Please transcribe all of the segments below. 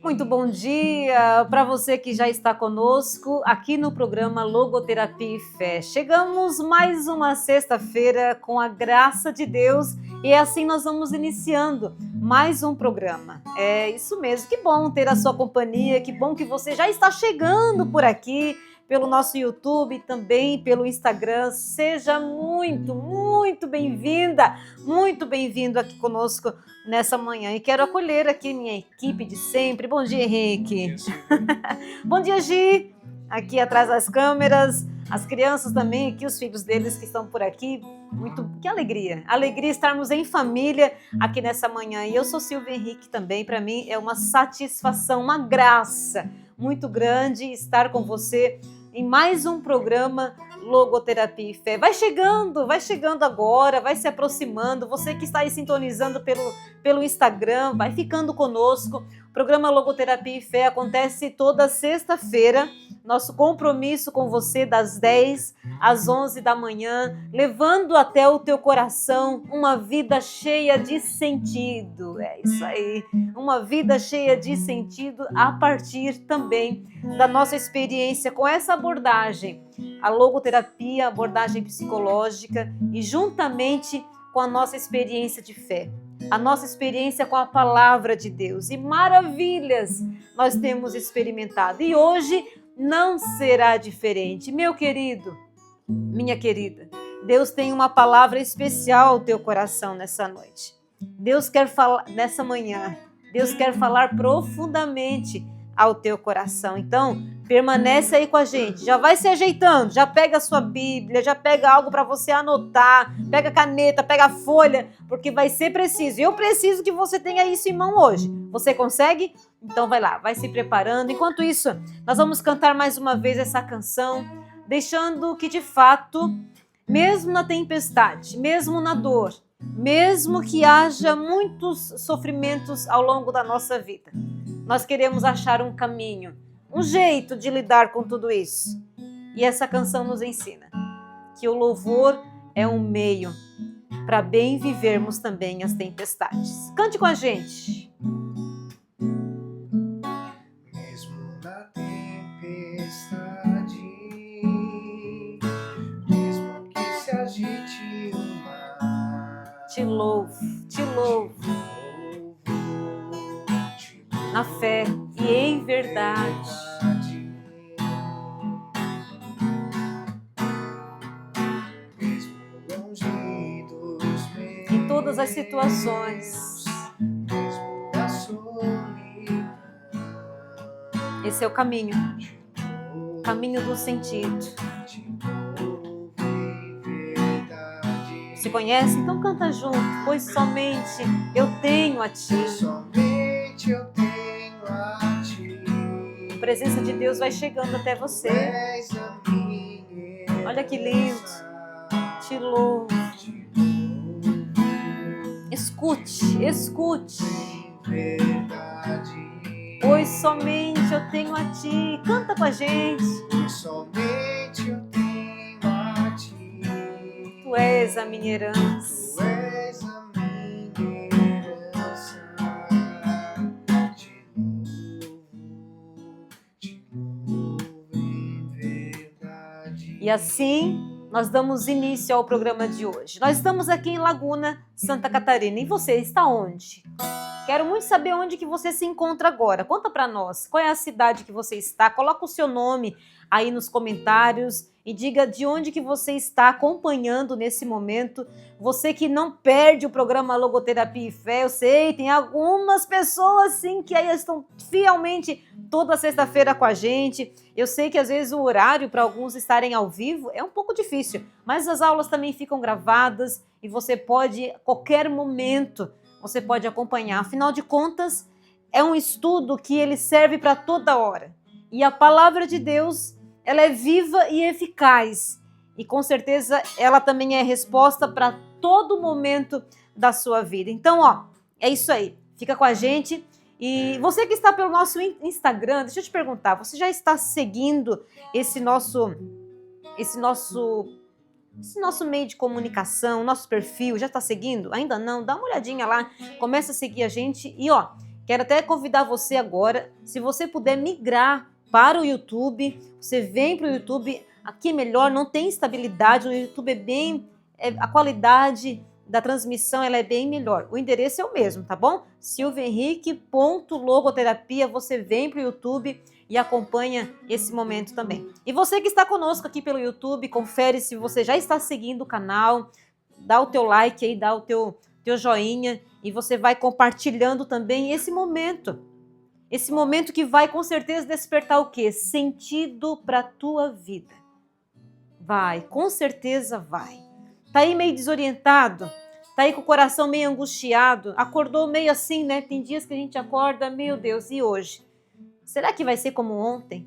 Muito bom dia para você que já está conosco aqui no programa Logoterapia e Fé. Chegamos mais uma sexta-feira com a graça de Deus e assim nós vamos iniciando mais um programa. É isso mesmo, que bom ter a sua companhia, que bom que você já está chegando por aqui, pelo nosso YouTube e também pelo Instagram. Seja muito bem-vinda, muito bem-vindo aqui conosco nessa manhã. E quero acolher aqui minha equipe de sempre. Bom dia, Henrique. Bom dia, Gi. Aqui atrás das câmeras, as crianças também aqui, os filhos deles que estão por aqui. Que alegria. Alegria estarmos em família aqui nessa manhã. E eu sou Silvia Henrique também. Para mim é uma satisfação, uma graça muito grande estar com você em mais um programa Logoterapia e Fé. Vai chegando agora, vai se aproximando. Você que está aí sintonizando pelo Instagram, vai ficando conosco. O programa Logoterapia e Fé acontece toda sexta-feira. Nosso compromisso com você das 10 às 11 da manhã, levando até o teu coração uma vida cheia de sentido. É isso aí, uma vida cheia de sentido a partir também da nossa experiência com essa abordagem, a logoterapia, abordagem psicológica e juntamente com a nossa experiência de fé, a nossa experiência com a palavra de Deus. E maravilhas nós temos experimentado. E hoje não será diferente. Meu querido, minha querida, Deus tem uma palavra especial ao teu coração nessa noite. Deus quer falar nessa manhã. Deus quer falar profundamente ao teu coração. Então, permanece aí com a gente. Já vai se ajeitando, já pega a sua Bíblia, já pega algo para você anotar, pega a caneta, pega a folha, porque vai ser preciso. Eu preciso que você tenha isso em mão hoje. Você consegue? Então vai lá, vai se preparando. Enquanto isso, nós vamos cantar mais uma vez essa canção, deixando que de fato, mesmo na tempestade, mesmo na dor, mesmo que haja muitos sofrimentos ao longo da nossa vida, nós queremos achar um caminho, um jeito de lidar com tudo isso. E essa canção nos ensina que o louvor é um meio para bem vivermos também as tempestades. Cante com a gente. Mesmo na tempestade, mesmo que se agite o mar, Te louvo, na fé e em verdade. Mesmo longe dos meus, Em todas as situações. mesmo na solidão, Esse é o caminho do sentido. Você conhece? Então canta junto. Pois somente eu tenho a ti. Somente eu tenho a ti. A presença de Deus vai chegando até você. És a minha Olha que lindo. Te louvo. Escute. Verdade. Pois somente eu tenho a ti. Canta com a gente. Pois somente eu tenho a ti. Tu és a minha herança. Tu és a minha herança. Te louvo em verdade. E assim nós damos início ao programa de hoje. Nós estamos aqui em Laguna, Santa Catarina. E você está onde? Quero muito saber onde que você se encontra agora. Conta para nós. Qual é a cidade que você está? Coloca o seu nome aí nos comentários e diga de onde que você está acompanhando nesse momento. Você que não perde o programa Logoterapia e Fé, eu sei, tem algumas pessoas sim que aí estão fielmente toda sexta-feira com a gente. Eu sei que às vezes o horário para alguns estarem ao vivo é um pouco difícil, mas as aulas também ficam gravadas e você pode, a qualquer momento, você pode acompanhar. Afinal de contas, é um estudo que ele serve para toda hora. E a palavra de Deus, ela é viva e eficaz. E com certeza ela também é resposta para todo momento da sua vida. Então, é isso aí. Fica com a gente. E você que está pelo nosso Instagram, deixa eu te perguntar, você já está seguindo esse nosso meio de comunicação, nosso perfil, já está seguindo? Ainda não? Dá uma olhadinha lá, começa a seguir a gente e Quero até convidar você agora, se você puder migrar para o YouTube, você vem para o YouTube, aqui é melhor, não tem estabilidade, o YouTube a qualidade da transmissão ela é bem melhor. O endereço é o mesmo, tá bom? silviahenrique.logoterapia, você vem para o YouTube e acompanha esse momento também. E você que está conosco aqui pelo YouTube, confere se você já está seguindo o canal, dá o teu like aí, dá o teu joinha e você vai compartilhando também esse momento. Esse momento que vai com certeza despertar o quê? Sentido para a tua vida. Vai, com certeza vai. Tá aí meio desorientado? Tá aí com o coração meio angustiado? Acordou meio assim, né? Tem dias que a gente acorda, meu Deus, e hoje? Será que vai ser como ontem?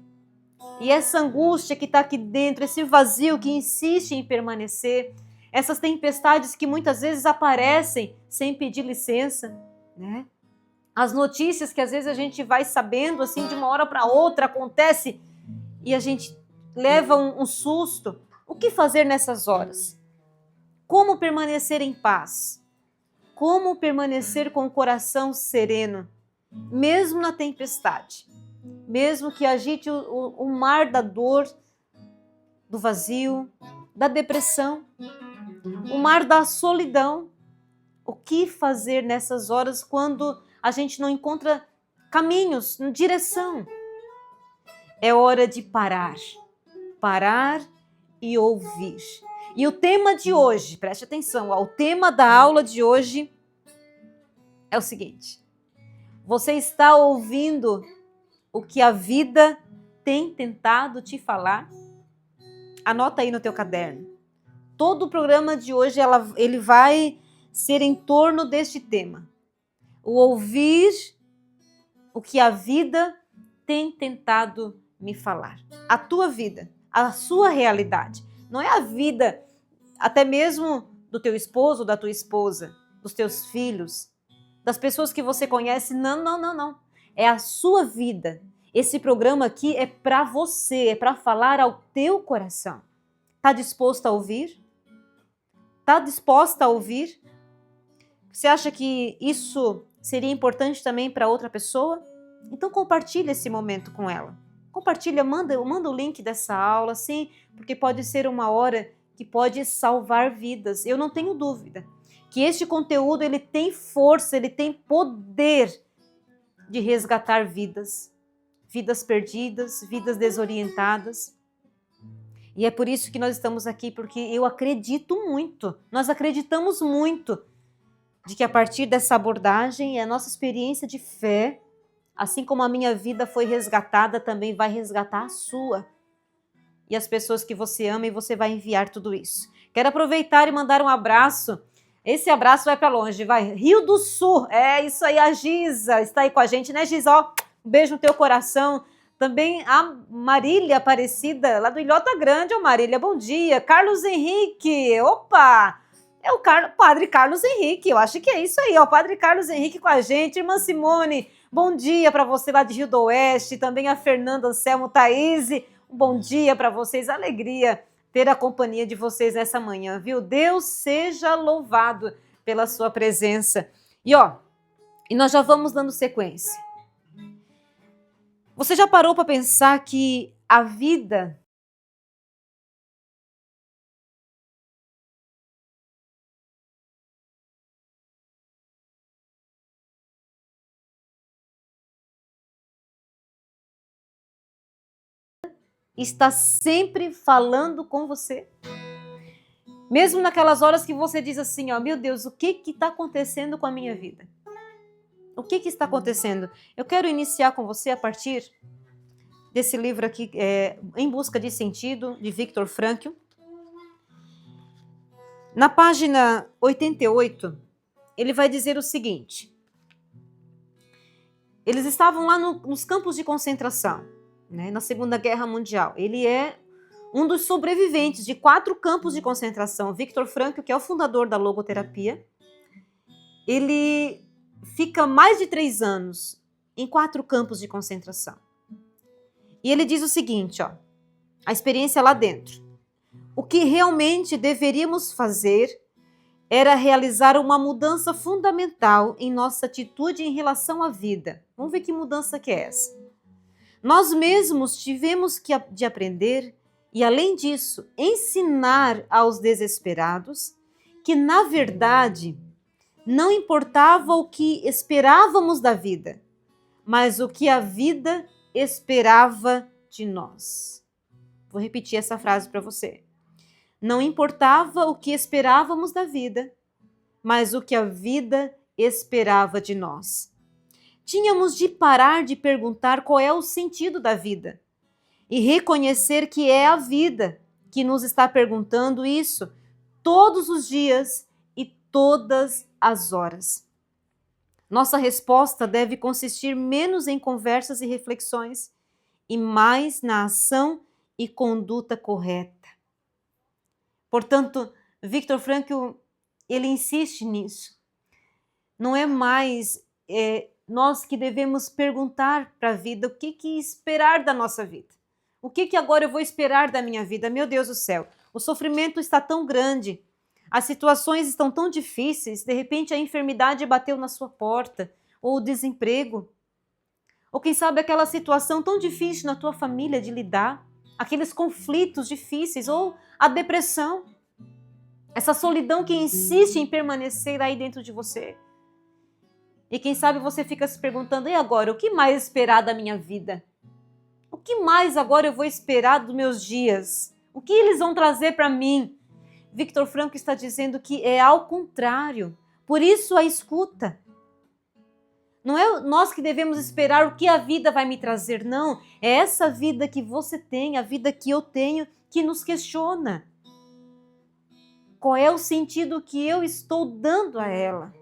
E essa angústia que está aqui dentro, esse vazio que insiste em permanecer, essas tempestades que muitas vezes aparecem sem pedir licença, né? As notícias que às vezes a gente vai sabendo assim de uma hora para outra, acontece e a gente leva um susto. O que fazer nessas horas? Como permanecer em paz? Como permanecer com o coração sereno, mesmo na tempestade? Mesmo que agite o mar da dor, do vazio, da depressão, o mar da solidão. O que fazer nessas horas quando a gente não encontra caminhos, direção? É hora de parar e ouvir. E o tema de hoje, preste atenção, o tema da aula de hoje é o seguinte: você está ouvindo o que a vida tem tentado te falar? Anota aí no teu caderno. Todo o programa de hoje ele vai ser em torno deste tema. O ouvir o que a vida tem tentado me falar. A tua vida, a sua realidade. Não é a vida até mesmo do teu esposo, da tua esposa, dos teus filhos, das pessoas que você conhece. Não. É a sua vida. Esse programa aqui é para você, é para falar ao teu coração. Tá disposto a ouvir? Tá disposta a ouvir? Você acha que isso seria importante também para outra pessoa? Então compartilha esse momento com ela. Compartilha, manda o link dessa aula, sim, porque pode ser uma hora que pode salvar vidas. Eu não tenho dúvida que este conteúdo ele tem força, ele tem poder de resgatar vidas. Vidas perdidas, vidas desorientadas. E é por isso que nós estamos aqui, porque eu acredito muito, nós acreditamos muito de que a partir dessa abordagem, a nossa experiência de fé, assim como a minha vida foi resgatada, também vai resgatar a sua. E as pessoas que você ama e você vai enviar tudo isso. Quero aproveitar e mandar um abraço. Esse abraço vai para longe, vai. Rio do Sul, é isso aí, a Giza está aí com a gente, né, Giza? Ó, um beijo no teu coração. Também a Marília Aparecida, lá do Ilhota Grande. Ô Marília, bom dia. Carlos Henrique, opa! É o Padre Carlos Henrique, eu acho que é isso aí, ó, o Padre Carlos Henrique com a gente. Irmã Simone, bom dia para você lá de Rio do Oeste. Também a Fernanda, Anselmo, Thaís, um bom dia para vocês. Alegria ter a companhia de vocês nessa manhã, viu? Deus seja louvado pela sua presença. E nós já vamos dando sequência. Você já parou para pensar que a vida está sempre falando com você? Mesmo naquelas horas que você diz assim, ó, meu Deus, o que está acontecendo com a minha vida? O que está acontecendo? Eu quero iniciar com você a partir desse livro aqui, Em Busca de Sentido, de Viktor Frankl. Na página 88, ele vai dizer o seguinte: eles estavam lá nos campos de concentração, né, na Segunda Guerra Mundial. Ele é um dos sobreviventes de 4 campos de concentração. Viktor Frankl, que é o fundador da logoterapia, ele fica mais de 3 anos em 4 campos de concentração. E ele diz o seguinte, ó, a experiência lá dentro. O que realmente deveríamos fazer era realizar uma mudança fundamental em nossa atitude em relação à vida. Vamos ver que mudança que é essa. Nós mesmos tivemos de aprender e, além disso, ensinar aos desesperados que, na verdade, não importava o que esperávamos da vida, mas o que a vida esperava de nós. Vou repetir essa frase para você. Não importava o que esperávamos da vida, mas o que a vida esperava de nós. Tínhamos de parar de perguntar qual é o sentido da vida e reconhecer que é a vida que nos está perguntando isso todos os dias e todas as horas. Nossa resposta deve consistir menos em conversas e reflexões e mais na ação e conduta correta. Portanto, Viktor Frankl, ele insiste nisso. Não é mais nós que devemos perguntar para a vida o que esperar da nossa vida. O que agora eu vou esperar da minha vida? Meu Deus do céu, o sofrimento está tão grande, as situações estão tão difíceis, de repente a enfermidade bateu na sua porta, ou o desemprego, ou quem sabe aquela situação tão difícil na tua família de lidar, aqueles conflitos difíceis, ou a depressão, essa solidão que insiste em permanecer aí dentro de você. E quem sabe você fica se perguntando, e agora, o que mais esperar da minha vida? O que mais agora eu vou esperar dos meus dias? O que eles vão trazer para mim? Viktor Frankl está dizendo que é ao contrário. Por isso a escuta. Não é nós que devemos esperar o que a vida vai me trazer, não. É essa vida que você tem, a vida que eu tenho, que nos questiona. Qual é o sentido que eu estou dando a ela?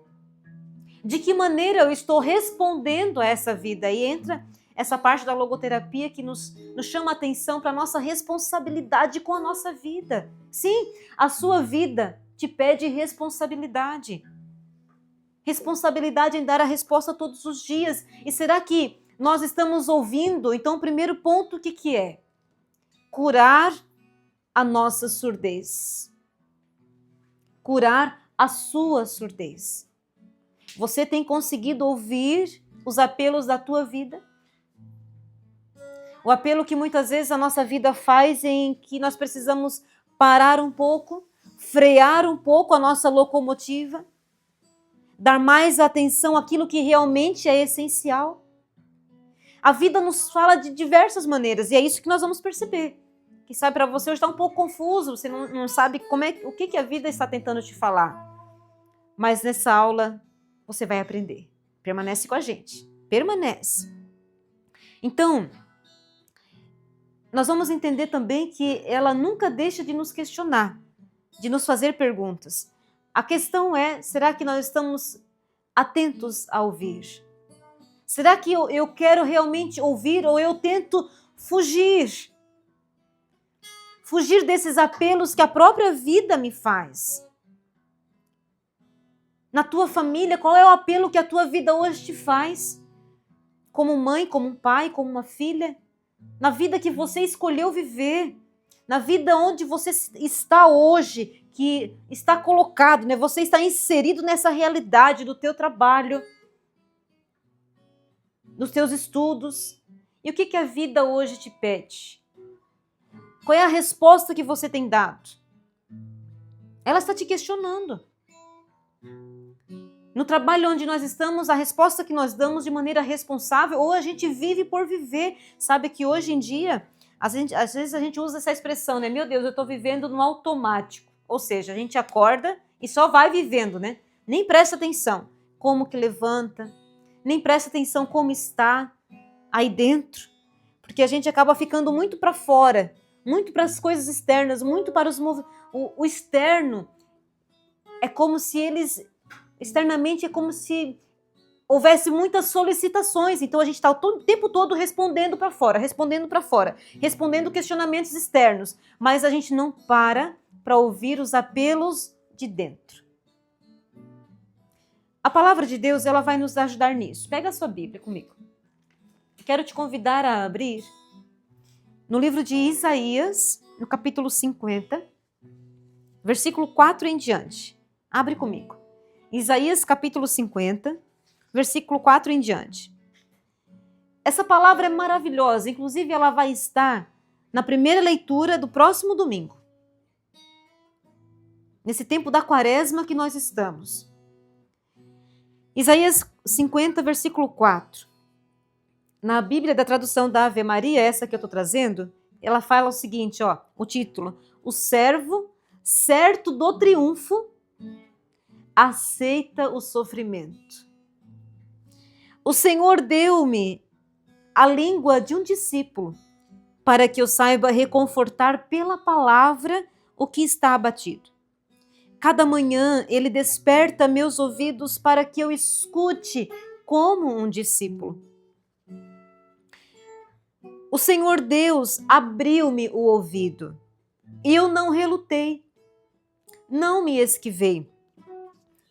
De que maneira eu estou respondendo a essa vida? E entra essa parte da logoterapia que nos chama a atenção para a nossa responsabilidade com a nossa vida. Sim, a sua vida te pede responsabilidade. Responsabilidade em dar a resposta todos os dias. E será que nós estamos ouvindo? Então, o primeiro ponto, o que é? Curar a nossa surdez. Curar a sua surdez. Você tem conseguido ouvir os apelos da tua vida? O apelo que muitas vezes a nossa vida faz em que nós precisamos parar um pouco, frear um pouco a nossa locomotiva, dar mais atenção àquilo que realmente é essencial. A vida nos fala de diversas maneiras e é isso que nós vamos perceber. Quem sabe para você hoje está um pouco confuso, você não sabe o que a vida está tentando te falar. Mas nessa aula você vai aprender. Permanece com a gente. Permanece. Então, nós vamos entender também que ela nunca deixa de nos questionar, de nos fazer perguntas. A questão é, será que nós estamos atentos a ouvir? Será que eu quero realmente ouvir ou eu tento fugir? Fugir desses apelos que a própria vida me faz. Na tua família, qual é o apelo que a tua vida hoje te faz? Como mãe, como um pai, como uma filha? Na vida que você escolheu viver, na vida onde você está hoje, que está colocado, né? Você está inserido nessa realidade do teu trabalho, dos teus estudos. E o que a vida hoje te pede? Qual é a resposta que você tem dado? Ela está te questionando. No trabalho onde nós estamos, a resposta que nós damos de maneira responsável, ou a gente vive por viver. Sabe que hoje em dia, às vezes a gente usa essa expressão, né? Meu Deus, eu estou vivendo no automático. Ou seja, a gente acorda e só vai vivendo, né? Nem presta atenção como que levanta, nem presta atenção como está aí dentro. Porque a gente acaba ficando muito para fora, muito para as coisas externas, muito para os movimentos. O externo é como se eles... Externamente é como se houvesse muitas solicitações, então a gente está o tempo todo respondendo para fora, respondendo questionamentos externos, mas a gente não para ouvir os apelos de dentro. A palavra de Deus, ela vai nos ajudar nisso. Pega a sua Bíblia comigo. Quero te convidar a abrir no livro de Isaías, no capítulo 50, versículo 4 em diante. Abre comigo. Isaías capítulo 50, versículo 4 em diante. Essa palavra é maravilhosa, inclusive ela vai estar na primeira leitura do próximo domingo. Nesse tempo da quaresma que nós estamos. Isaías 50, versículo 4. Na Bíblia da tradução da Ave Maria, essa que eu estou trazendo, ela fala o seguinte, o título: o servo, certo do triunfo, aceita o sofrimento. O Senhor deu-me a língua de um discípulo, para que eu saiba reconfortar pela palavra o que está abatido. Cada manhã ele desperta meus ouvidos para que eu escute como um discípulo. O Senhor Deus abriu-me o ouvido e eu não relutei, não me esquivei.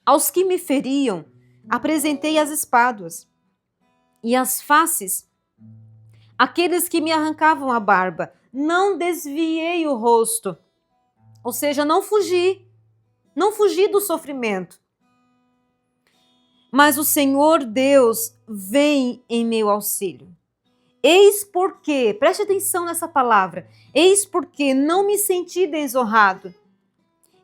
Aos que me feriam, apresentei as espadas e as faces. Aqueles que me arrancavam a barba, não desviei o rosto. Ou seja, não fugi do sofrimento. Mas o Senhor Deus vem em meu auxílio. Eis porque, preste atenção nessa palavra, eis porque não me senti desonrado.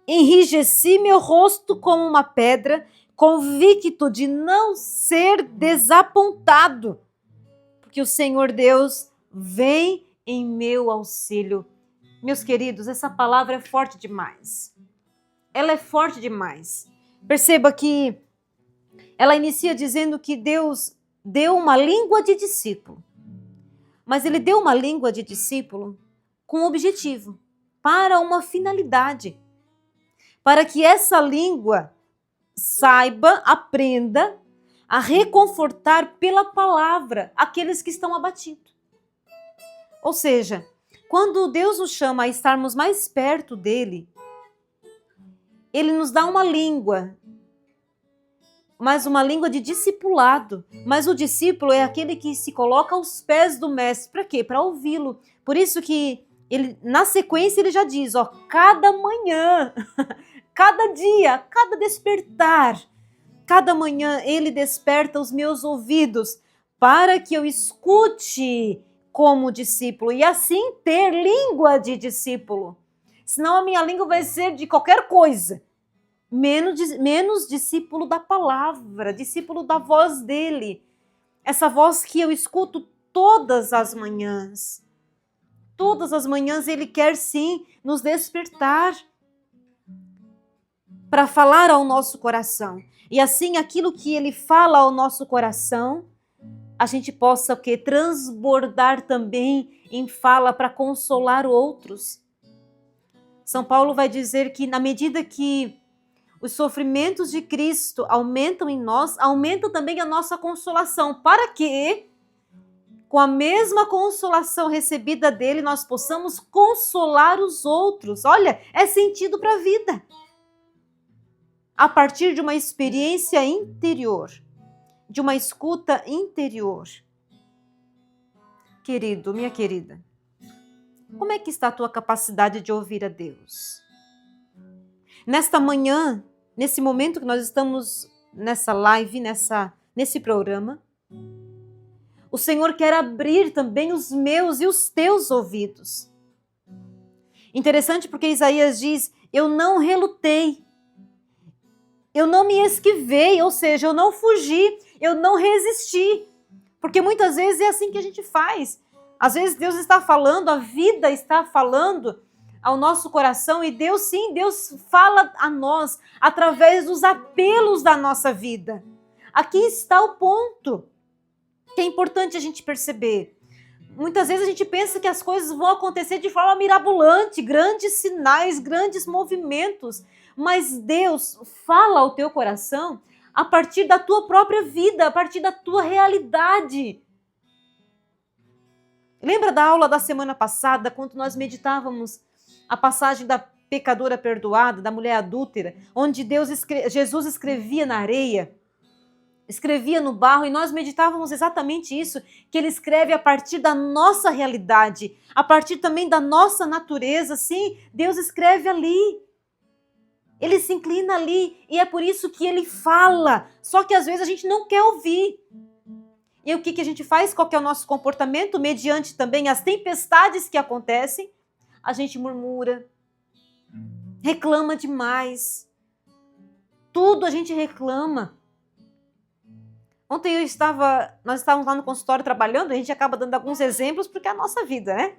Enrijeci meu rosto como uma pedra, convicto de não ser desapontado. Porque o Senhor Deus vem em meu auxílio. Meus queridos, essa palavra é forte demais. Ela é forte demais. Perceba que ela inicia dizendo que Deus deu uma língua de discípulo. Mas ele deu uma língua de discípulo com um objetivo, para uma finalidade. Para que essa língua saiba, aprenda a reconfortar pela palavra aqueles que estão abatidos. Ou seja, quando Deus nos chama a estarmos mais perto dele, ele nos dá uma língua, mas uma língua de discipulado. Mas o discípulo é aquele que se coloca aos pés do mestre. Para quê? Para ouvi-lo. Por isso que ele, na sequência, ele já diz, cada manhã, cada dia, cada despertar, cada manhã ele desperta os meus ouvidos para que eu escute como discípulo e assim ter língua de discípulo. Senão a minha língua vai ser de qualquer coisa, menos discípulo da palavra, discípulo da voz dele. Essa voz que eu escuto todas as manhãs. Todas as manhãs ele quer sim nos despertar para falar ao nosso coração. E assim aquilo que ele fala ao nosso coração, a gente possa transbordar também em fala para consolar outros. São Paulo vai dizer que na medida que os sofrimentos de Cristo aumentam em nós, aumenta também a nossa consolação, para que, com a mesma consolação recebida dele, nós possamos consolar os outros. Olha, é sentido para a vida. A partir de uma experiência interior, de uma escuta interior. Querido, minha querida, como é que está a tua capacidade de ouvir a Deus? Nesta manhã, nesse momento que nós estamos nessa live, nesse programa, o Senhor quer abrir também os meus e os teus ouvidos. Interessante porque Isaías diz, eu não relutei, eu não me esquivei, ou seja, eu não fugi, eu não resisti. Porque muitas vezes é assim que a gente faz. Às vezes Deus está falando, a vida está falando ao nosso coração e Deus fala a nós através dos apelos da nossa vida. Aqui está o ponto que é importante a gente perceber. Muitas vezes a gente pensa que as coisas vão acontecer de forma mirabolante, grandes sinais, grandes movimentos, mas Deus fala ao teu coração a partir da tua própria vida, a partir da tua realidade. Lembra da aula da semana passada, quando nós meditávamos a passagem da pecadora perdoada, da mulher adúltera, onde Jesus escrevia na areia, escrevia no barro, e nós meditávamos exatamente isso, que ele escreve a partir da nossa realidade, a partir também da nossa natureza, sim, Deus escreve ali. Ele se inclina ali e é por isso que ele fala. Só que às vezes a gente não quer ouvir. E o que a gente faz? Qual que é o nosso comportamento? Mediante também as tempestades que acontecem, a gente murmura, reclama demais. Tudo a gente reclama. Ontem nós estávamos lá no consultório trabalhando, a gente acaba dando alguns exemplos porque é a nossa vida, né?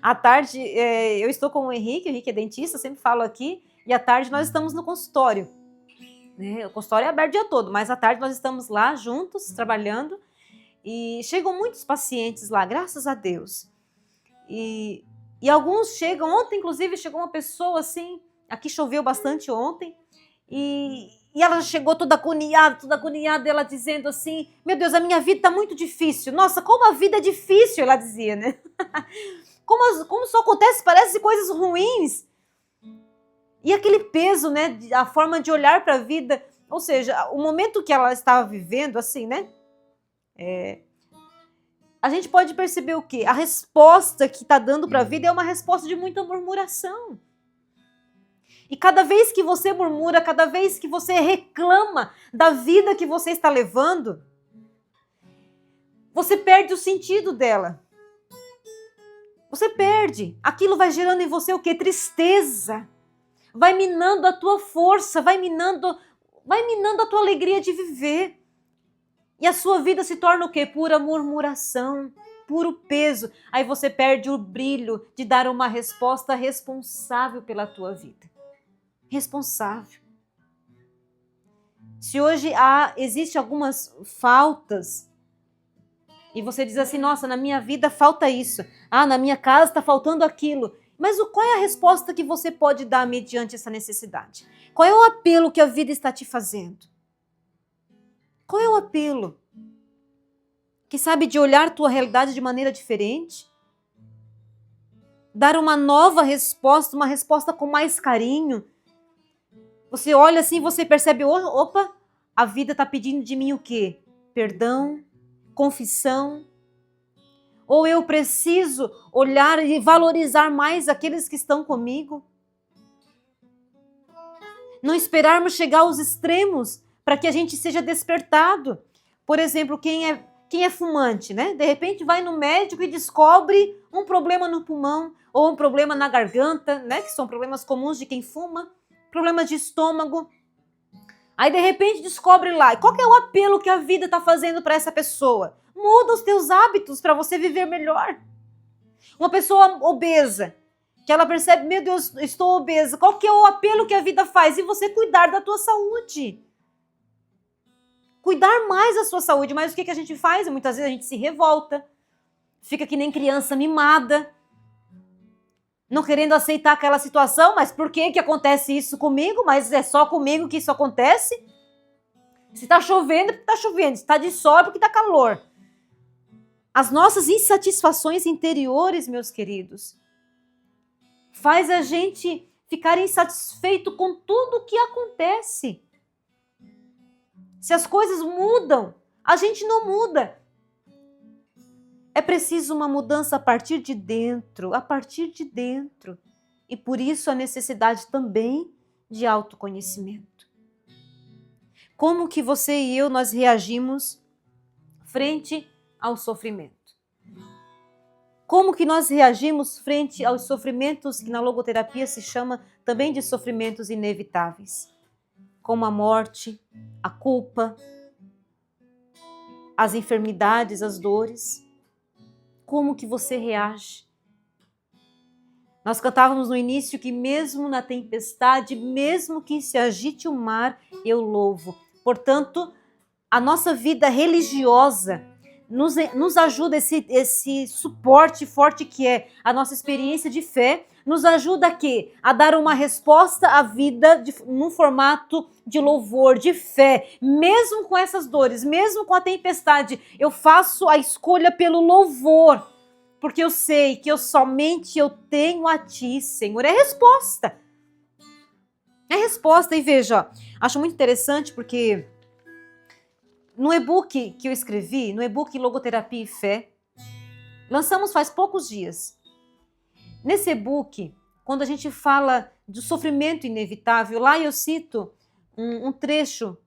À tarde, eu estou com o Henrique é dentista, sempre falo aqui, e à tarde nós estamos no consultório. O consultório é aberto o dia todo, mas à tarde nós estamos lá juntos, trabalhando, e chegam muitos pacientes lá, graças a Deus. E alguns chegam, ontem inclusive chegou uma pessoa assim, aqui choveu bastante ontem, e ela chegou toda agoniada, ela dizendo assim, meu Deus, a minha vida está muito difícil. Nossa, como a vida é difícil, ela dizia, né? Como só acontece, parece coisas ruins. E aquele peso, né, a forma de olhar para a vida, ou seja, o momento que ela estava vivendo, assim, né? A gente pode perceber o quê? A resposta que está dando para a vida é uma resposta de muita murmuração. E cada vez que você murmura, cada vez que você reclama da vida que você está levando, você perde o sentido dela. Você perde. Aquilo vai gerando em você o quê? Tristeza. Vai minando a tua força, vai minando a tua alegria de viver. E a sua vida se torna o quê? Pura murmuração, puro peso. Aí você perde o brilho de dar uma resposta responsável pela tua vida. Responsável. Se hoje existe algumas faltas e você diz assim, nossa, na minha vida falta isso, na minha casa está faltando aquilo, mas qual é a resposta que você pode dar mediante essa necessidade? Qual é o apelo que a vida está te fazendo? Qual é o apelo? Que sabe de olhar tua realidade de maneira diferente? Dar uma nova resposta, uma resposta com mais carinho. Você olha assim, você percebe, opa, a vida está pedindo de mim o quê? Perdão, confissão. Ou eu preciso olhar e valorizar mais aqueles que estão comigo? Não esperarmos chegar aos extremos para que a gente seja despertado. Por exemplo, quem é fumante, né? De repente vai no médico e descobre um problema no pulmão ou um problema na garganta, né? Que são problemas comuns de quem fuma. Problemas de estômago. Aí de repente descobre lá. E qual que é o apelo que a vida está fazendo para essa pessoa? Muda os teus hábitos para você viver melhor. Uma pessoa obesa, que ela percebe, meu Deus, estou obesa. Qual que é o apelo que a vida faz? E você cuidar da tua saúde. Cuidar mais da sua saúde. Mas o que a gente faz? Muitas vezes a gente se revolta. Fica que nem criança mimada. Não querendo aceitar aquela situação, mas por que acontece isso comigo? Mas é só comigo que isso acontece? Se está chovendo, é porque está chovendo. Se está de sol, é porque está calor. As nossas insatisfações interiores, meus queridos, faz a gente ficar insatisfeito com tudo o que acontece. Se as coisas mudam, a gente não muda. É preciso uma mudança a partir de dentro, E por isso a necessidade também de autoconhecimento. Como que você e eu, nós reagimos frente ao sofrimento? Como que nós reagimos frente aos sofrimentos que na logoterapia se chama também de sofrimentos inevitáveis? Como a morte, a culpa, as enfermidades, as dores. Como que você reage? Nós cantávamos no início que mesmo na tempestade, mesmo que se agite o mar, eu louvo. Portanto, a nossa vida religiosa nos ajuda, esse suporte forte que é a nossa experiência de fé, nos ajuda a quê? A dar uma resposta à vida num formato de louvor, de fé. Mesmo com essas dores, mesmo com a tempestade, eu faço a escolha pelo louvor. Porque eu sei que somente eu tenho a Ti, Senhor. É resposta. É resposta. E veja, acho muito interessante porque no e-book que eu escrevi, no e-book Logoterapia e Fé, lançamos faz poucos dias. Nesse e-book, quando a gente fala do sofrimento inevitável. Lá eu cito um trecho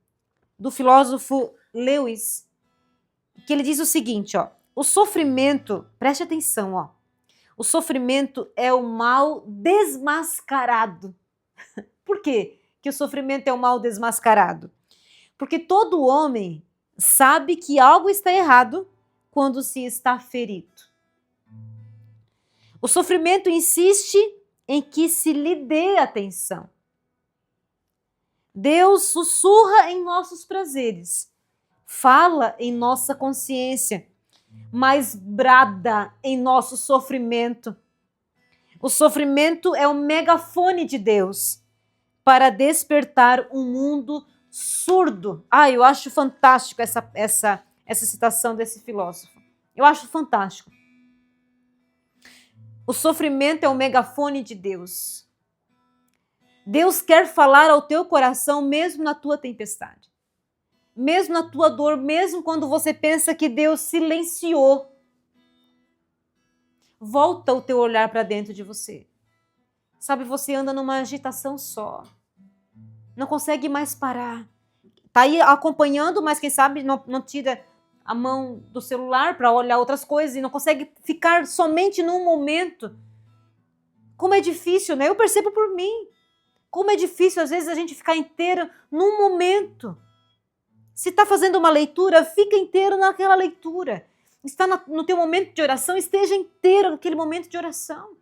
do filósofo Lewis, que ele diz o seguinte, ó, o sofrimento, preste atenção, ó, o sofrimento é o mal desmascarado. Por quê que o sofrimento é o mal desmascarado? Porque todo homem sabe que algo está errado quando se está ferido. O sofrimento insiste em que se lhe dê atenção. Deus sussurra em nossos prazeres, fala em nossa consciência, mas brada em nosso sofrimento. O sofrimento é o megafone de Deus para despertar um mundo surdo. Eu acho fantástico essa citação desse filósofo. Eu acho fantástico. O sofrimento é o megafone de Deus. Deus quer falar ao teu coração mesmo na tua tempestade. Mesmo na tua dor, mesmo quando você pensa que Deus silenciou. Volta o teu olhar para dentro de você. Sabe, você anda numa agitação só. Não consegue mais parar. Está aí acompanhando, mas quem sabe não tira a mão do celular para olhar outras coisas e não consegue ficar somente num momento. Como é difícil, né? Eu percebo por mim. Como é difícil, às vezes, a gente ficar inteiro num momento. Se está fazendo uma leitura, fica inteiro naquela leitura. Está no teu momento de oração, esteja inteiro naquele momento de oração.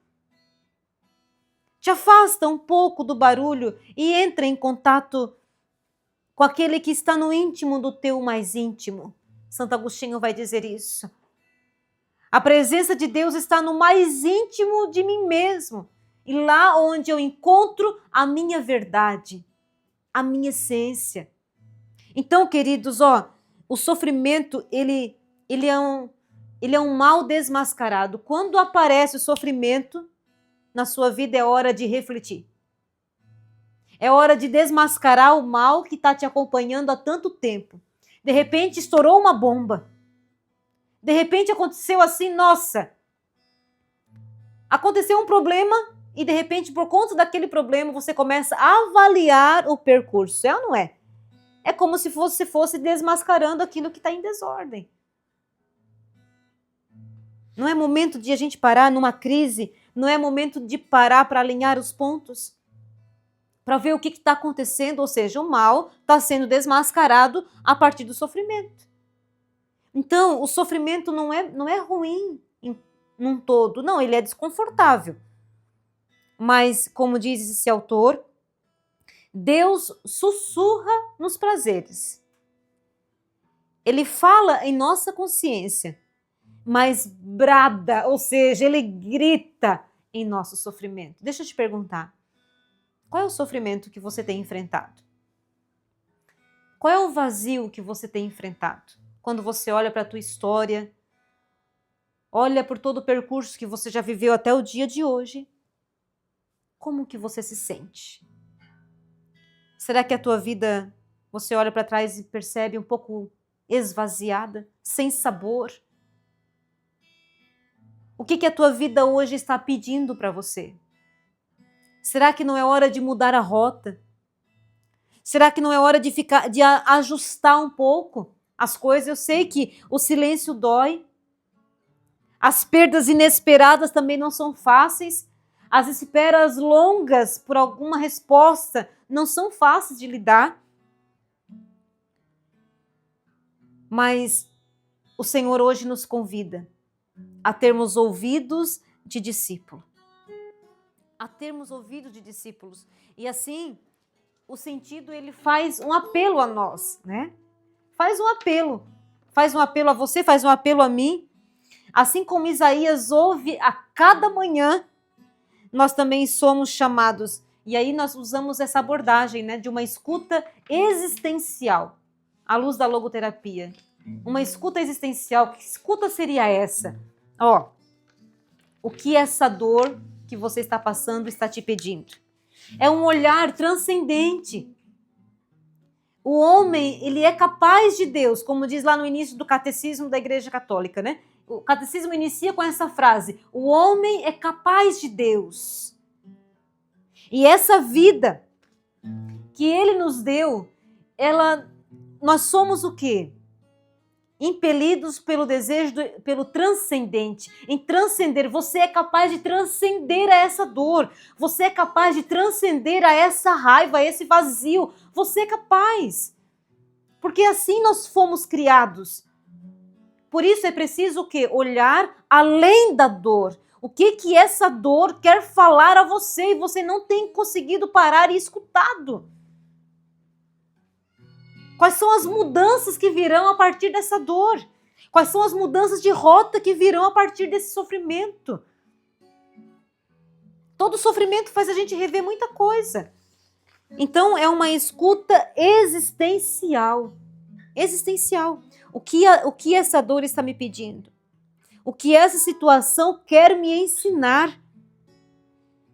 Te afasta um pouco do barulho e entra em contato com aquele que está no íntimo do teu mais íntimo. Santo Agostinho vai dizer isso. A presença de Deus está no mais íntimo de mim mesmo. E lá onde eu encontro a minha verdade, a minha essência. Então, queridos, o sofrimento, ele é um mal desmascarado. Quando aparece o sofrimento na sua vida, é hora de refletir. É hora de desmascarar o mal que está te acompanhando há tanto tempo. De repente, estourou uma bomba. De repente, aconteceu assim, nossa. Aconteceu um problema e, de repente, por conta daquele problema, você começa a avaliar o percurso. É ou não é? É como se você fosse desmascarando aquilo que está em desordem. Não é momento de a gente parar numa crise, não é momento de parar para alinhar os pontos, para ver o que está acontecendo, ou seja, o mal está sendo desmascarado a partir do sofrimento. Então, o sofrimento não é ruim num todo, não, ele é desconfortável. Mas, como diz esse autor, Deus sussurra nos prazeres. Ele fala em nossa consciência, mas brada, ou seja, ele grita em nosso sofrimento. Deixa eu te perguntar, qual é o sofrimento que você tem enfrentado? Qual é o vazio que você tem enfrentado? Quando você olha para a tua história, olha por todo o percurso que você já viveu até o dia de hoje, como que você se sente? Será que a tua vida, você olha para trás e percebe um pouco esvaziada, sem sabor? O que a tua vida hoje está pedindo para você? Será que não é hora de mudar a rota? Será que não é hora de ajustar um pouco as coisas? Eu sei que o silêncio dói. As perdas inesperadas também não são fáceis. As esperas longas por alguma resposta não são fáceis de lidar. Mas o Senhor hoje nos convida a termos ouvidos de discípulo. A termos ouvidos de discípulos. E assim, o sentido, ele faz um apelo a nós, né? Faz um apelo. Faz um apelo a você, faz um apelo a mim. Assim como Isaías ouve a cada manhã, nós também somos chamados. E aí nós usamos essa abordagem, né, de uma escuta existencial, à luz da logoterapia. Uma escuta existencial. Que escuta seria essa? O que essa dor que você está passando está te pedindo? É um olhar transcendente. O homem, ele é capaz de Deus, como diz lá no início do Catecismo da Igreja Católica, né? O Catecismo inicia com essa frase: o homem é capaz de Deus. E essa vida que Ele nos deu, nós somos o quê? Impelidos pelo desejo, pelo transcendente. Em transcender, você é capaz de transcender a essa dor. Você é capaz de transcender a essa raiva, a esse vazio. Você é capaz. Porque assim nós fomos criados. Por isso é preciso o quê? Olhar além da dor. O que essa dor quer falar a você e você não tem conseguido parar e escutado. Quais são as mudanças que virão a partir dessa dor? Quais são as mudanças de rota que virão a partir desse sofrimento? Todo sofrimento faz a gente rever muita coisa. Então é uma escuta existencial. Existencial. O que essa dor está me pedindo? O que essa situação quer me ensinar?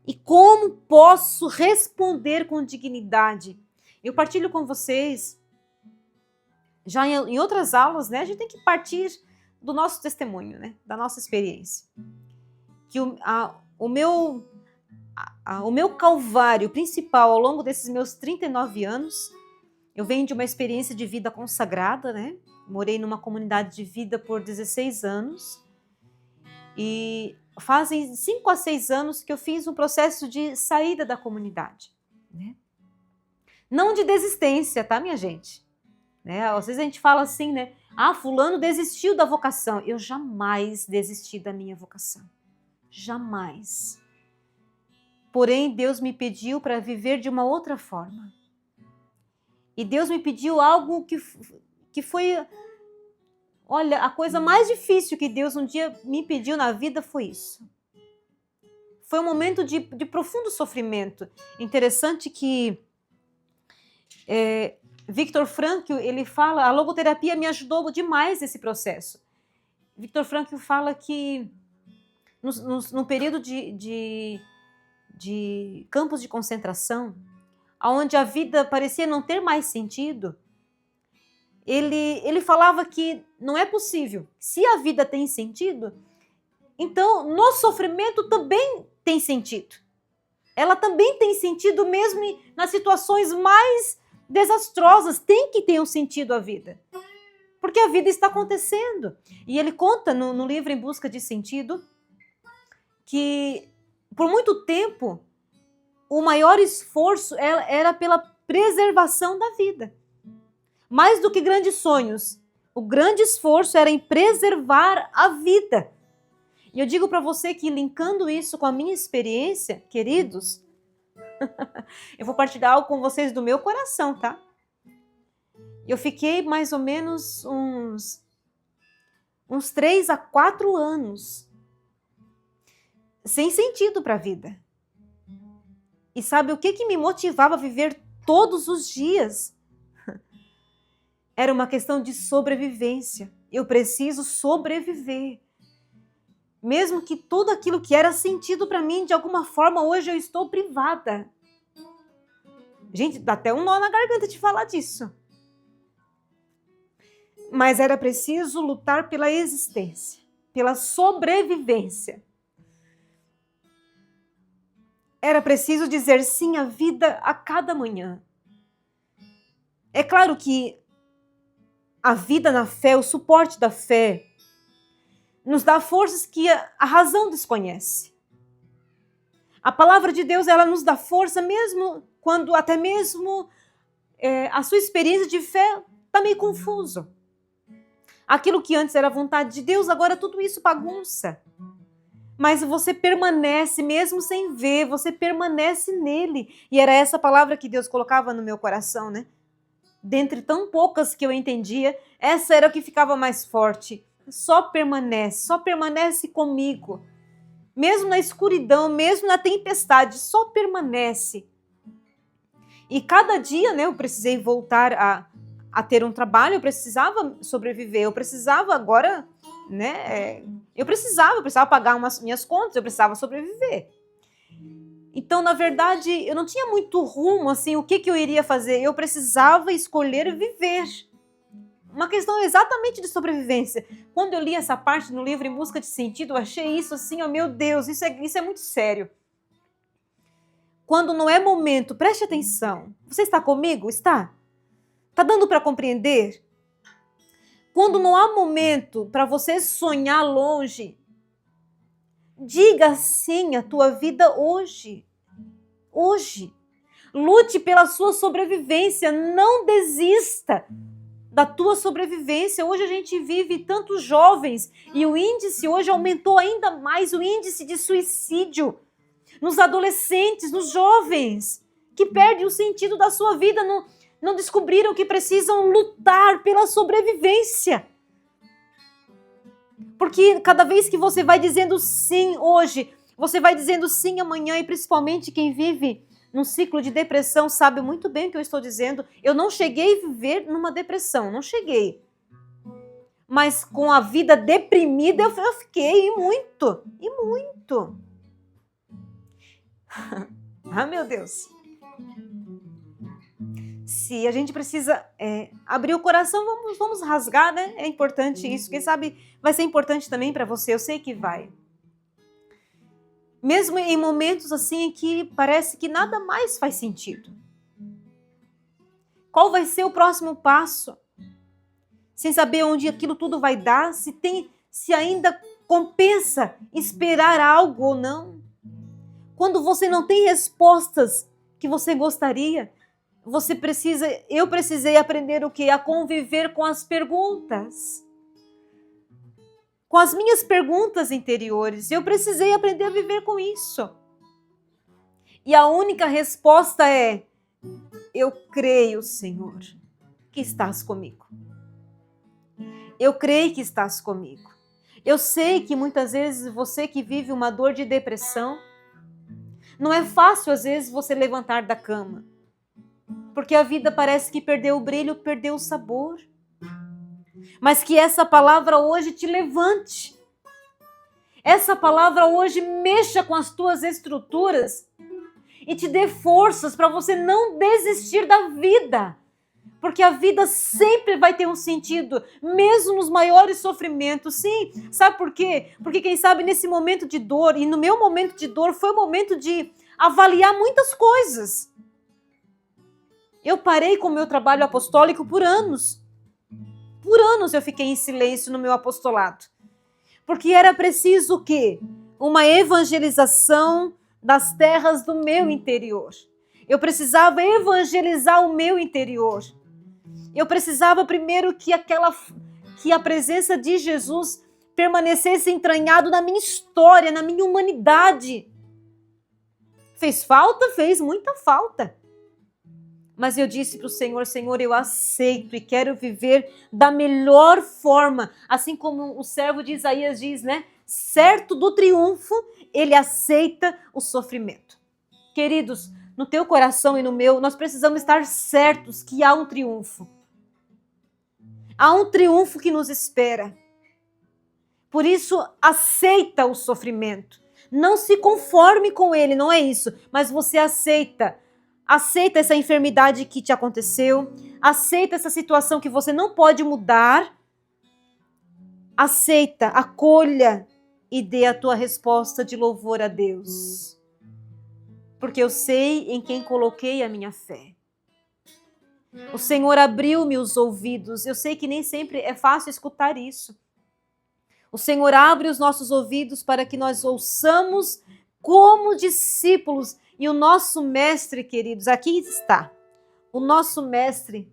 E como posso responder com dignidade? Eu partilho com vocês, já em outras aulas, né? A gente tem que partir do nosso testemunho, né? Da nossa experiência. Que o meu calvário principal ao longo desses meus 39 anos, eu venho de uma experiência de vida consagrada, né? Morei numa comunidade de vida por 16 anos e fazem 5 a 6 anos que eu fiz um processo de saída da comunidade, né? Não de desistência, tá, minha gente? Né? Às vezes a gente fala assim, né? Ah, fulano desistiu da vocação. Eu jamais desisti da minha vocação. Jamais. Porém, Deus me pediu para viver de uma outra forma. E Deus me pediu algo que foi... Olha, a coisa mais difícil que Deus um dia me pediu na vida foi isso. Foi um momento de profundo sofrimento. Interessante que Viktor Frankl, ele fala, a logoterapia me ajudou demais nesse processo. Viktor Frankl fala que no período de campos de concentração, onde a vida parecia não ter mais sentido, ele falava que não é possível. Se a vida tem sentido, então no sofrimento também tem sentido. Ela também tem sentido mesmo nas situações mais desastrosas. Tem que ter um sentido a vida. Porque a vida está acontecendo. E ele conta no livro Em Busca de Sentido que por muito tempo o maior esforço era pela preservação da vida. Mais do que grandes sonhos, o grande esforço era em preservar a vida. E eu digo para você que, linkando isso com a minha experiência, queridos, eu vou partilhar algo com vocês do meu coração, tá? Eu fiquei mais ou menos uns 3 a 4 anos sem sentido para a vida. E sabe o que me motivava a viver todos os dias? Era uma questão de sobrevivência. Eu preciso sobreviver. Mesmo que tudo aquilo que era sentido para mim, de alguma forma, hoje eu estou privada. Gente, dá até um nó na garganta de falar disso. Mas era preciso lutar pela existência, pela sobrevivência. Era preciso dizer sim à vida a cada manhã. É claro que a vida na fé, o suporte da fé, nos dá forças que a razão desconhece. A palavra de Deus, ela nos dá força mesmo quando até mesmo a sua experiência de fé está meio confuso. Aquilo que antes era vontade de Deus, agora tudo isso bagunça. Mas você permanece, mesmo sem ver, você permanece nele. E era essa palavra que Deus colocava no meu coração, né? Dentre tão poucas que eu entendia, essa era o que ficava mais forte. Só permanece comigo. Mesmo na escuridão, mesmo na tempestade, só permanece. E cada dia, né, eu precisei voltar a ter um trabalho, eu precisava sobreviver, eu precisava agora, né, eu precisava pagar minhas contas, eu precisava sobreviver. Então, na verdade, eu não tinha muito rumo, assim, o que eu iria fazer. Eu precisava escolher viver. Uma questão exatamente de sobrevivência. Quando eu li essa parte no livro Em Busca de Sentido, eu achei isso assim, oh meu Deus, isso é muito sério. quando não é momento, preste atenção. Você está comigo? Está? Está dando para compreender? Quando não há momento para você sonhar longe, diga sim à tua vida hoje. Hoje. Lute pela sua sobrevivência. Não desista da tua sobrevivência. Hoje a gente vive tantos jovens e o índice hoje aumentou ainda mais, o índice de suicídio nos adolescentes, nos jovens, que perdem o sentido da sua vida, não descobriram que precisam lutar pela sobrevivência. Porque cada vez que você vai dizendo sim hoje, você vai dizendo sim amanhã, e principalmente quem vive num ciclo de depressão sabe muito bem o que eu estou dizendo. Eu não cheguei a viver numa depressão, não cheguei. Mas com a vida deprimida eu fiquei, e muito. Ah, meu Deus. Se a gente precisa abrir o coração, vamos rasgar, né? É importante isso. Quem sabe vai ser importante também para você, eu sei que vai. Mesmo em momentos assim em que parece que nada mais faz sentido. Qual vai ser o próximo passo? Sem saber onde aquilo tudo vai dar, se ainda compensa esperar algo ou não. Quando você não tem respostas que você gostaria, eu precisei aprender o quê? A conviver com as perguntas. Com as minhas perguntas interiores. Eu precisei aprender a viver com isso. E a única resposta é: eu creio, Senhor, que estás comigo. Eu creio que estás comigo. Eu sei que muitas vezes você que vive uma dor de depressão, não é fácil às vezes você levantar da cama. Porque a vida parece que perdeu o brilho, perdeu o sabor. Mas que essa palavra hoje te levante. Essa palavra hoje mexa com as tuas estruturas e te dê forças para você não desistir da vida. Porque a vida sempre vai ter um sentido, mesmo nos maiores sofrimentos. Sim, sabe por quê? Porque quem sabe nesse momento de dor, e no meu momento de dor foi o momento de avaliar muitas coisas. Eu parei com o meu trabalho apostólico por anos. Por anos eu fiquei em silêncio no meu apostolado. Porque era preciso o quê? Uma evangelização das terras do meu interior. Eu precisava evangelizar o meu interior. Eu precisava primeiro que a presença de Jesus permanecesse entranhado na minha história, na minha humanidade. Fez falta? Fez muita falta. Mas eu disse para o Senhor: Senhor, eu aceito e quero viver da melhor forma. Assim como o servo de Isaías diz, né? Certo do triunfo, ele aceita o sofrimento. Queridos, no teu coração e no meu, nós precisamos estar certos que há um triunfo. Há um triunfo que nos espera. Por isso, aceita o sofrimento. Não se conforme com ele, não é isso. Mas você aceita. Aceita essa enfermidade que te aconteceu. Aceita essa situação que você não pode mudar. Aceita, acolha e dê a tua resposta de louvor a Deus. Porque eu sei em quem coloquei a minha fé. O Senhor abriu-me os ouvidos. Eu sei que nem sempre é fácil escutar isso. O Senhor abre os nossos ouvidos para que nós ouçamos como discípulos. E o nosso mestre, queridos, aqui está. O nosso mestre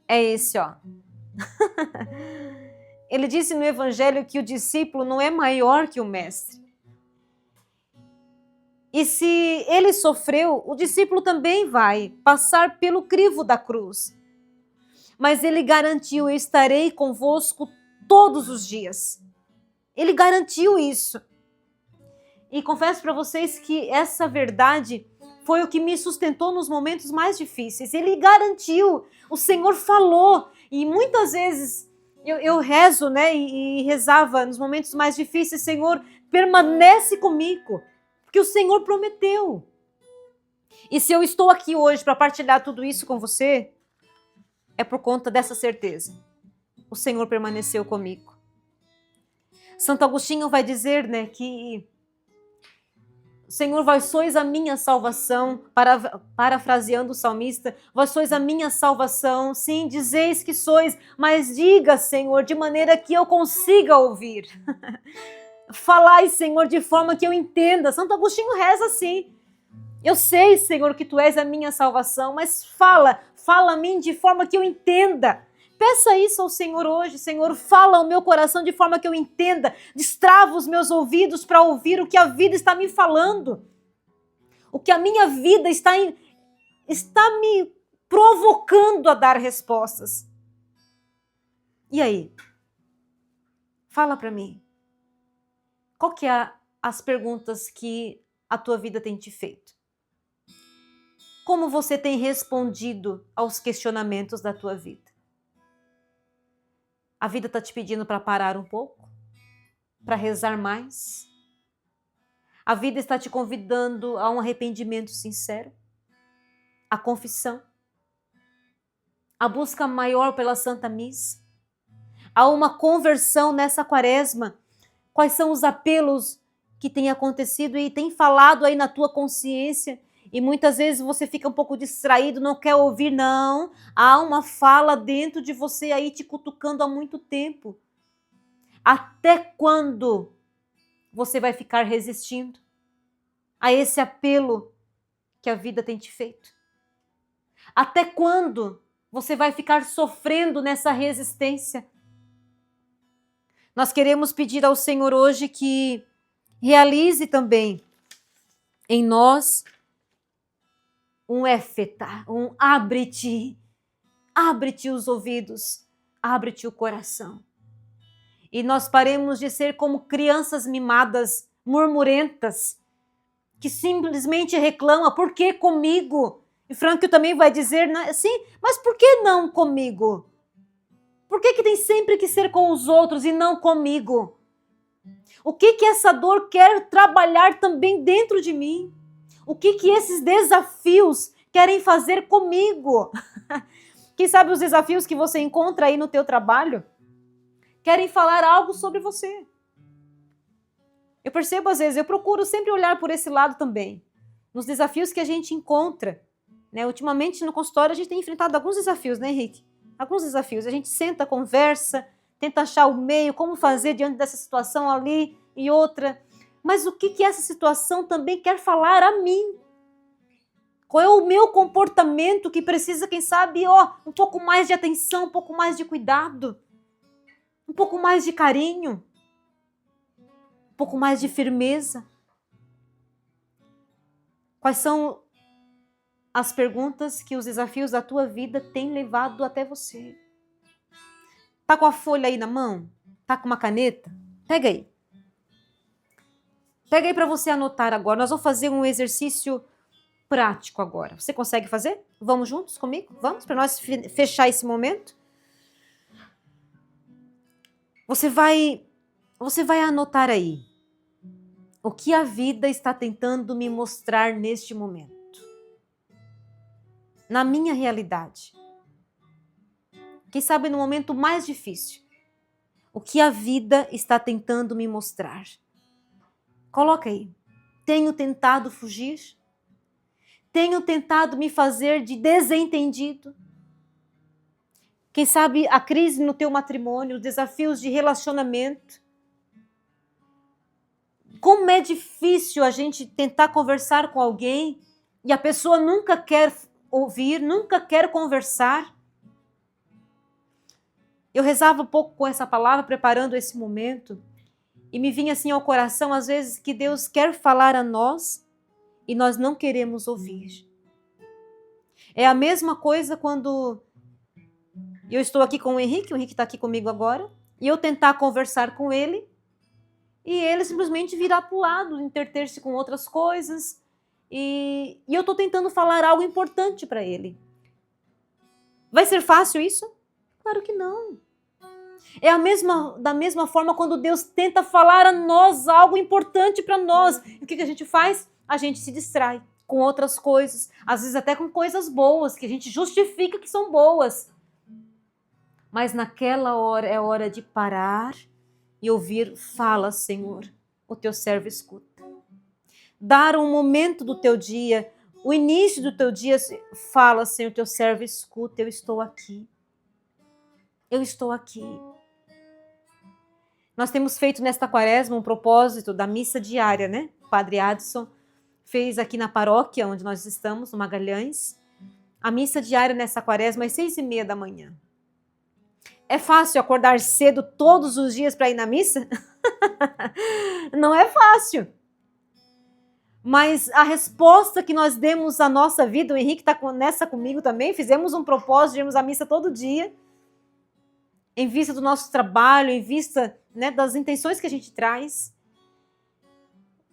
é esse, ó. Ele disse no Evangelho que o discípulo não é maior que o mestre. E se ele sofreu, o discípulo também vai passar pelo crivo da cruz. Mas ele garantiu: eu estarei convosco todos os dias. Ele garantiu isso. E confesso para vocês que essa verdade foi o que me sustentou nos momentos mais difíceis. Ele garantiu, o Senhor falou. E muitas vezes eu rezo, né? E rezava nos momentos mais difíceis: Senhor, permanece comigo. Porque o Senhor prometeu. E se eu estou aqui hoje para partilhar tudo isso com você, é por conta dessa certeza. O Senhor permaneceu comigo. Santo Agostinho vai dizer, né, que Senhor, vós sois a minha salvação, parafraseando o salmista, vós sois a minha salvação, sim, dizeis que sois, mas diga, Senhor, de maneira que eu consiga ouvir. Falai, Senhor, de forma que eu entenda. Santo Agostinho reza assim: eu sei, Senhor, que tu és a minha salvação, mas fala a mim de forma que eu entenda. Peça isso ao Senhor hoje. Senhor, fala ao meu coração de forma que eu entenda. Destrava os meus ouvidos para ouvir o que a vida está me falando. O que a minha vida está me provocando a dar respostas. E aí? Fala para mim. Qual que é as perguntas que a tua vida tem te feito? Como você tem respondido aos questionamentos da tua vida? A vida está te pedindo para parar um pouco? Para rezar mais? A vida está te convidando a um arrependimento sincero? A confissão? A busca maior pela Santa Missa? A uma conversão nessa quaresma? Quais são os apelos que têm acontecido e têm falado aí na tua consciência? E muitas vezes você fica um pouco distraído, não quer ouvir, não. Há uma fala dentro de você aí te cutucando há muito tempo. Até quando você vai ficar resistindo a esse apelo que a vida tem te feito? Até quando você vai ficar sofrendo nessa resistência? Nós queremos pedir ao Senhor hoje que realize também em nós um éfeta, um abre-te os ouvidos, abre-te o coração. E nós paremos de ser como crianças mimadas, murmurentas, que simplesmente reclamam: por que comigo? E Frank também vai dizer assim: mas por que não comigo? Por que tem sempre que ser com os outros e não comigo? O que essa dor quer trabalhar também dentro de mim? O que esses desafios querem fazer comigo? Quem sabe os desafios que você encontra aí no teu trabalho querem falar algo sobre você. Eu percebo às vezes, eu procuro sempre olhar por esse lado também. Nos desafios que a gente encontra. Né? Ultimamente no consultório a gente tem enfrentado alguns desafios, né, Henrique? Alguns desafios. A gente senta, conversa, tenta achar o meio, como fazer diante dessa situação ali e outra. Mas o que essa situação também quer falar a mim? Qual é o meu comportamento que precisa, quem sabe, um pouco mais de atenção, um pouco mais de cuidado, um pouco mais de carinho, um pouco mais de firmeza? Quais são as perguntas que os desafios da tua vida têm levado até você? Tá com a folha aí na mão? Tá com uma caneta? Pega aí. Pega aí para você anotar agora. Nós vamos fazer um exercício prático agora. Você consegue fazer? Vamos juntos comigo? Vamos, para nós fechar esse momento? Você vai anotar aí o que a vida está tentando me mostrar neste momento. Na minha realidade. Quem sabe no momento mais difícil. O que a vida está tentando me mostrar. Coloca aí. Tenho tentado fugir? Tenho tentado me fazer de desentendido? Quem sabe a crise no teu matrimônio, os desafios de relacionamento. Como é difícil a gente tentar conversar com alguém e a pessoa nunca quer ouvir, nunca quer conversar. Eu rezava um pouco com essa palavra, preparando esse momento, e me vinha assim ao coração, às vezes, que Deus quer falar a nós e nós não queremos ouvir. É a mesma coisa quando eu estou aqui com o Henrique está aqui comigo agora, e eu tentar conversar com ele, e ele simplesmente virar para o lado, interter-se com outras coisas, e eu estou tentando falar algo importante para ele. Vai ser fácil isso? Claro que não. É da mesma forma quando Deus tenta falar a nós algo importante para nós. E o que a gente faz? A gente se distrai com outras coisas, às vezes até com coisas boas, que a gente justifica que são boas. Mas naquela hora é hora de parar e ouvir: fala, Senhor, o teu servo escuta. dar um momento do teu dia, o início do teu dia, fala, Senhor, teu servo escuta, eu estou aqui. Eu estou aqui. Nós temos feito nesta quaresma um propósito da missa diária, né? O Padre Adson fez aqui na paróquia onde nós estamos, no Magalhães, a missa diária nessa quaresma às 6:30 da manhã. É fácil acordar cedo todos os dias para ir na missa? Não é fácil. Mas a resposta que nós demos à nossa vida, o Henrique está nessa comigo também, fizemos um propósito de irmos à missa todo dia, em vista do nosso trabalho, em vista, né, das intenções que a gente traz.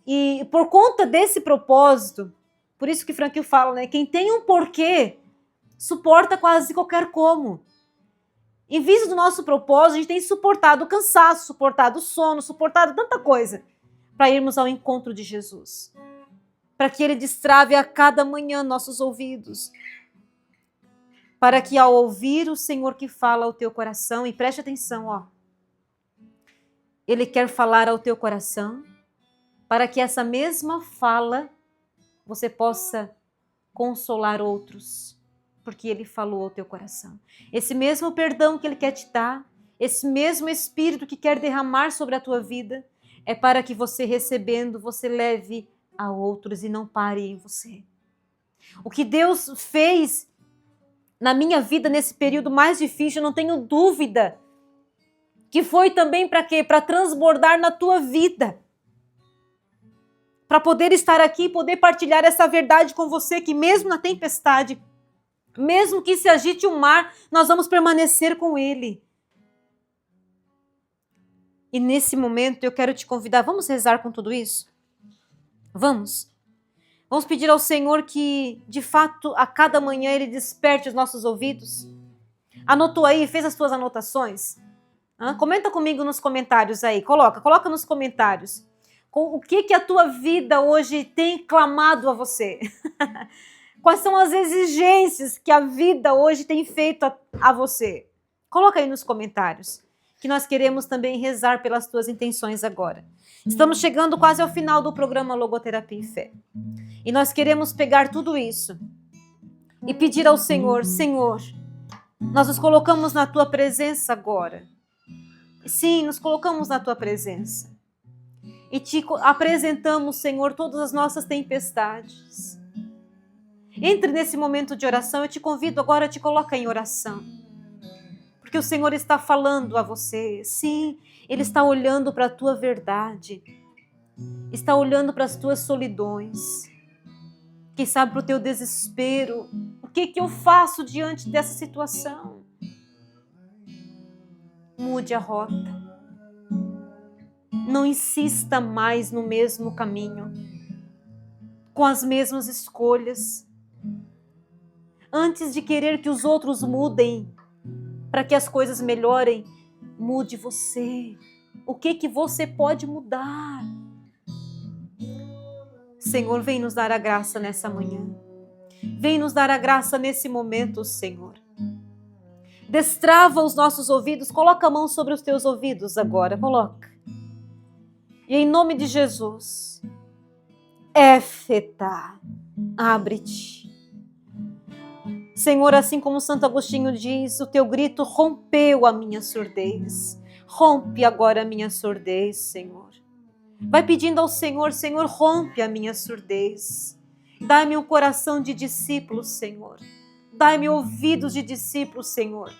E por conta desse propósito, por isso que Frankl fala, né, quem tem um porquê, suporta quase qualquer como. Em vista do nosso propósito, a gente tem suportado o cansaço, suportado o sono, suportado tanta coisa, para irmos ao encontro de Jesus. Para que Ele destrave a cada manhã nossos ouvidos, para que ao ouvir o Senhor que fala ao teu coração, e preste atenção, ó, Ele quer falar ao teu coração, para que essa mesma fala você possa consolar outros, porque Ele falou ao teu coração. Esse mesmo perdão que Ele quer te dar, esse mesmo Espírito que quer derramar sobre a tua vida, é para que você recebendo, você leve a outros e não pare em você. O que Deus fez na minha vida nesse período mais difícil, eu não tenho dúvida que foi também para quê? Para transbordar na tua vida. Para poder estar aqui e poder partilhar essa verdade com você, que mesmo na tempestade, mesmo que se agite o mar, nós vamos permanecer com Ele. E nesse momento eu quero te convidar, vamos rezar com tudo isso? Vamos? Vamos pedir ao Senhor que, de fato, a cada manhã Ele desperte os nossos ouvidos. Anotou aí? Fez as tuas anotações? Comenta comigo nos comentários aí. Coloca nos comentários. O que a tua vida hoje tem clamado a você? Quais são as exigências que a vida hoje tem feito a você? Coloca aí nos comentários, que nós queremos também rezar pelas tuas intenções agora. Estamos chegando quase ao final do programa Logoterapia e Fé. E nós queremos pegar tudo isso e pedir ao Senhor, Senhor, nós nos colocamos na tua presença agora. Sim, nos colocamos na tua presença. E te apresentamos, Senhor, todas as nossas tempestades. Entre nesse momento de oração, eu te convido agora, te coloca em oração. Porque o Senhor está falando a você. Sim, Ele está olhando para a tua verdade. Está olhando para as tuas solidões. Quem sabe para o teu desespero. O que eu faço diante dessa situação? Mude a rota. Não insista mais no mesmo caminho, com as mesmas escolhas. Antes de querer que os outros mudem, para que as coisas melhorem, mude você. O que você pode mudar? Senhor, vem nos dar a graça nessa manhã. Vem nos dar a graça nesse momento, Senhor. Destrava os nossos ouvidos, coloca a mão sobre os teus ouvidos agora, coloca. E em nome de Jesus, Éfeta, abre-te. Senhor, assim como Santo Agostinho diz, o teu grito rompeu a minha surdez. Rompe agora a minha surdez, Senhor. Vai pedindo ao Senhor, Senhor, rompe a minha surdez. Dai-me um coração de discípulo, Senhor. Dai-me ouvidos de discípulo, Senhor.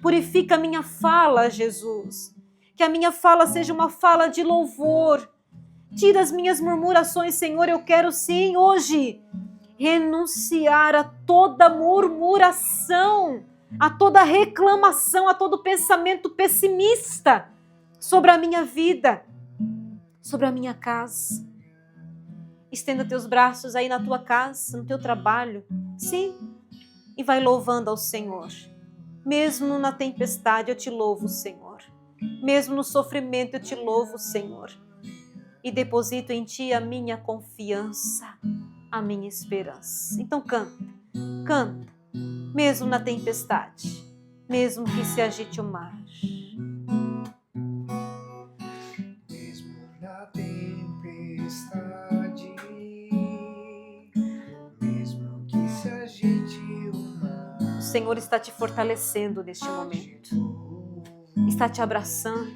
Purifica a minha fala, Jesus. Que a minha fala seja uma fala de louvor. Tira as minhas murmurações, Senhor. Eu quero sim, hoje, renunciar a toda murmuração, a toda reclamação, a todo pensamento pessimista sobre a minha vida, sobre a minha casa. Estenda teus braços aí na tua casa, no teu trabalho. Sim, e vai louvando ao Senhor. Mesmo na tempestade, eu te louvo, Senhor. Mesmo no sofrimento, eu te louvo, Senhor. E deposito em ti a minha confiança, a minha esperança. Então canta, canta, mesmo na tempestade, mesmo que se agite o mar. Mesmo na tempestade, Senhor está te fortalecendo neste momento. Está te abraçando.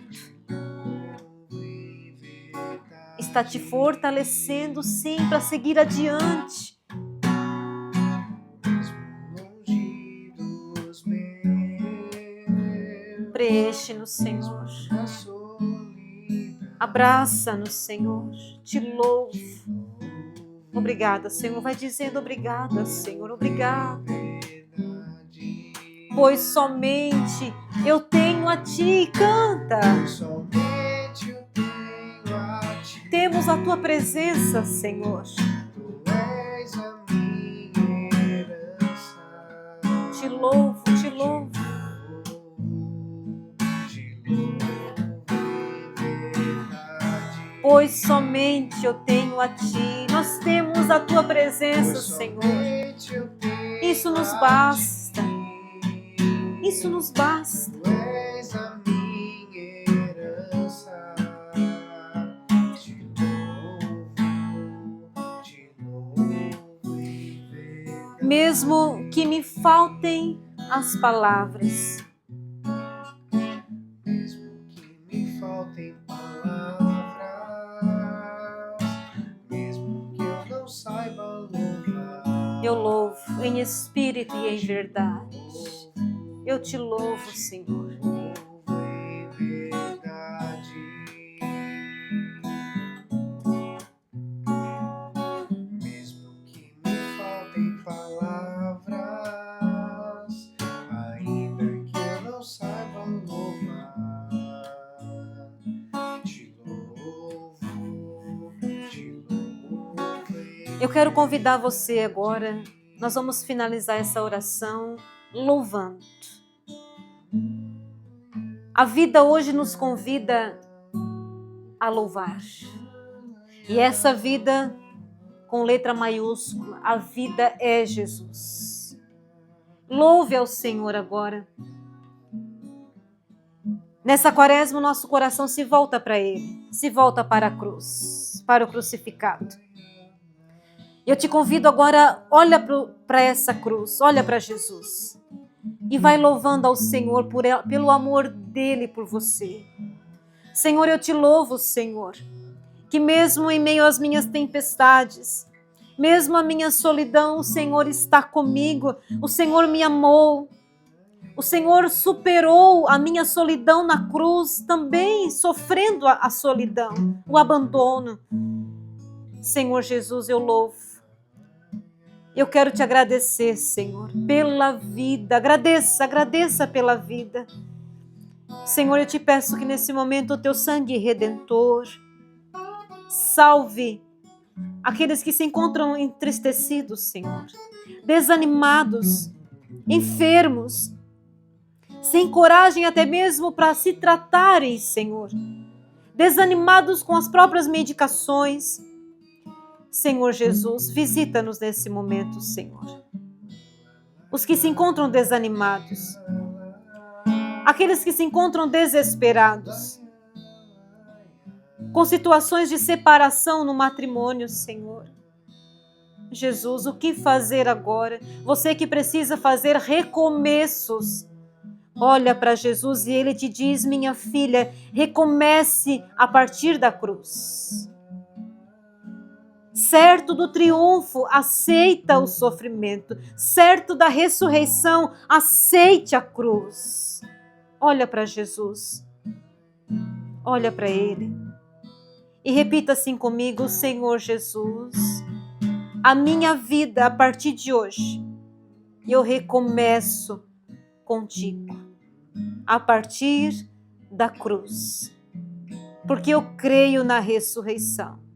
Está te fortalecendo, sim, para seguir adiante. Preenche-nos, Senhor. Abraça-nos, Senhor. Te louvo. Obrigada, Senhor. Vai dizendo obrigada, Senhor. Obrigada. Pois somente eu tenho a Ti. Canta. Temos a Tua presença, Senhor. Te louvo, te louvo. Pois somente eu tenho a Ti. Nós temos a Tua presença, Senhor. Isso nos basta. Isso nos basta. Mesmo que me faltem as palavras. Mesmo que me faltem palavras, mesmo que eu não saiba louvar, Eu louvo em espírito e em verdade. Eu te louvo, Senhor. louvo em verdade. Mesmo que me faltem palavras, ainda que eu não saiba louvar, te louvo em Eu quero convidar você agora. Nós vamos finalizar essa oração louvando. A vida hoje nos convida a louvar. E essa vida, com letra maiúscula, a vida é Jesus. Louve ao Senhor agora. Nessa quaresma, o nosso coração se volta para Ele, se volta para a cruz, para o crucificado. Eu te convido agora, olha para essa cruz, olha para Jesus. E vai louvando ao Senhor pelo amor dele por você. Senhor, eu te louvo, Senhor, que mesmo em meio às minhas tempestades, mesmo a minha solidão, o Senhor está comigo, o Senhor me amou, o Senhor superou a minha solidão na cruz, também sofrendo a solidão, o abandono. Senhor Jesus, eu louvo. Eu quero te agradecer, Senhor, pela vida. Agradeça pela vida. Senhor, eu te peço que nesse momento o teu sangue redentor salve aqueles que se encontram entristecidos, Senhor, desanimados, enfermos, sem coragem até mesmo para se tratarem, Senhor, desanimados com as próprias medicações. Senhor Jesus, visita-nos nesse momento, Senhor. Os que se encontram desanimados, aqueles que se encontram desesperados, com situações de separação no matrimônio, Senhor. Jesus, o que fazer agora? Você que precisa fazer recomeços, olha para Jesus e Ele te diz, minha filha, recomece a partir da cruz. Certo do triunfo, aceita o sofrimento. Certo da ressurreição, aceite a cruz. Olha para Jesus. Olha para Ele. E repita assim comigo, Senhor Jesus, a minha vida a partir de hoje, eu recomeço contigo. A partir da cruz. Porque eu creio na ressurreição.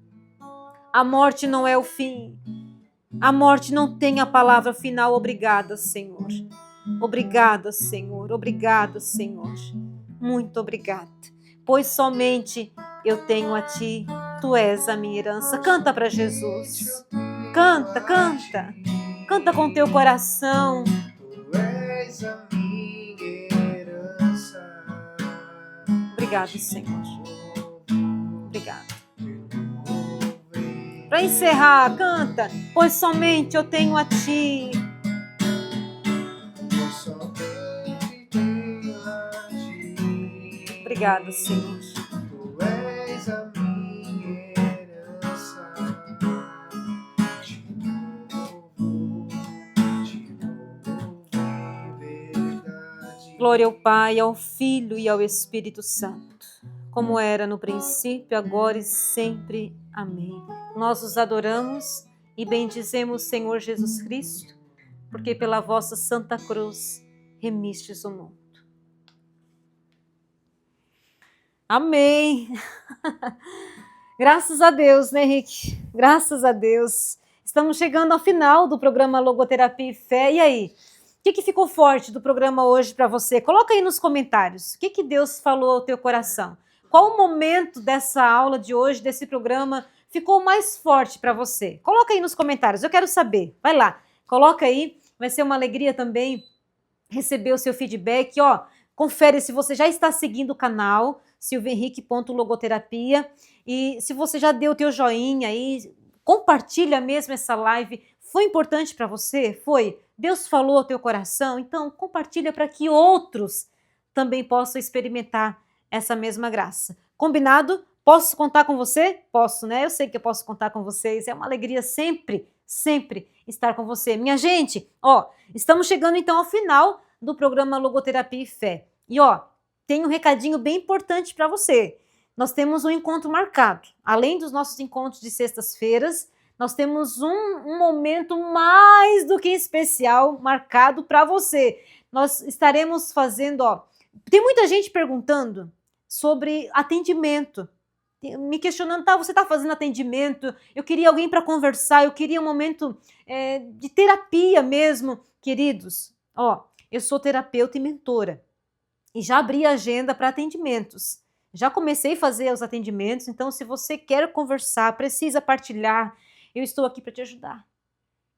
A morte não é o fim. A morte não tem a palavra final. Obrigada, Senhor. Obrigada, Senhor. Obrigada, Senhor. Muito obrigada. Pois somente eu tenho a Ti. Tu és a minha herança. Canta para Jesus. Canta, canta. Canta com teu coração. Tu és a minha herança. Obrigado, Senhor. Obrigado. Para encerrar, canta. Pois somente eu tenho a Ti. Pois Obrigada, Senhor. Tu és a minha herança. Te louvo em verdade. Glória ao Pai, ao Filho e ao Espírito Santo, como era no princípio, agora e sempre. Amém. Nós os adoramos e bendizemos, Senhor Jesus Cristo, porque pela vossa santa cruz remistes o mundo. Amém. Graças a Deus, né, Henrique? Graças a Deus. Estamos chegando ao final do programa Logoterapia e Fé. E aí? O que ficou forte do programa hoje para você? Coloca aí nos comentários. O que Deus falou ao teu coração? Qual o momento dessa aula de hoje, desse programa, ficou mais forte para você? Coloca aí nos comentários, eu quero saber. Vai lá, coloca aí. Vai ser uma alegria também receber o seu feedback. Ó, confere se você já está seguindo o canal, silviahenrique.logoterapia. E se você já deu o teu joinha aí, compartilha mesmo essa live. Foi importante para você? Foi? Deus falou ao teu coração? Então, compartilha para que outros também possam experimentar essa mesma graça. Combinado? Posso contar com você? Posso, né? Eu sei que eu posso contar com vocês. É uma alegria sempre, sempre estar com você. Minha gente, ó, estamos chegando então ao final do programa Logoterapia e Fé. E ó, tem um recadinho bem importante para você. Nós temos um encontro marcado. Além dos nossos encontros de sextas-feiras, nós temos um momento mais do que especial marcado para você. Nós estaremos fazendo, ó, tem muita gente perguntando sobre atendimento, me questionando, tá, você está fazendo atendimento, eu queria alguém para conversar, eu queria um momento de terapia mesmo. Queridos, ó, eu sou terapeuta e mentora e já abri a agenda para atendimentos. Já comecei a fazer os atendimentos, então se você quer conversar, precisa partilhar, eu estou aqui para te ajudar.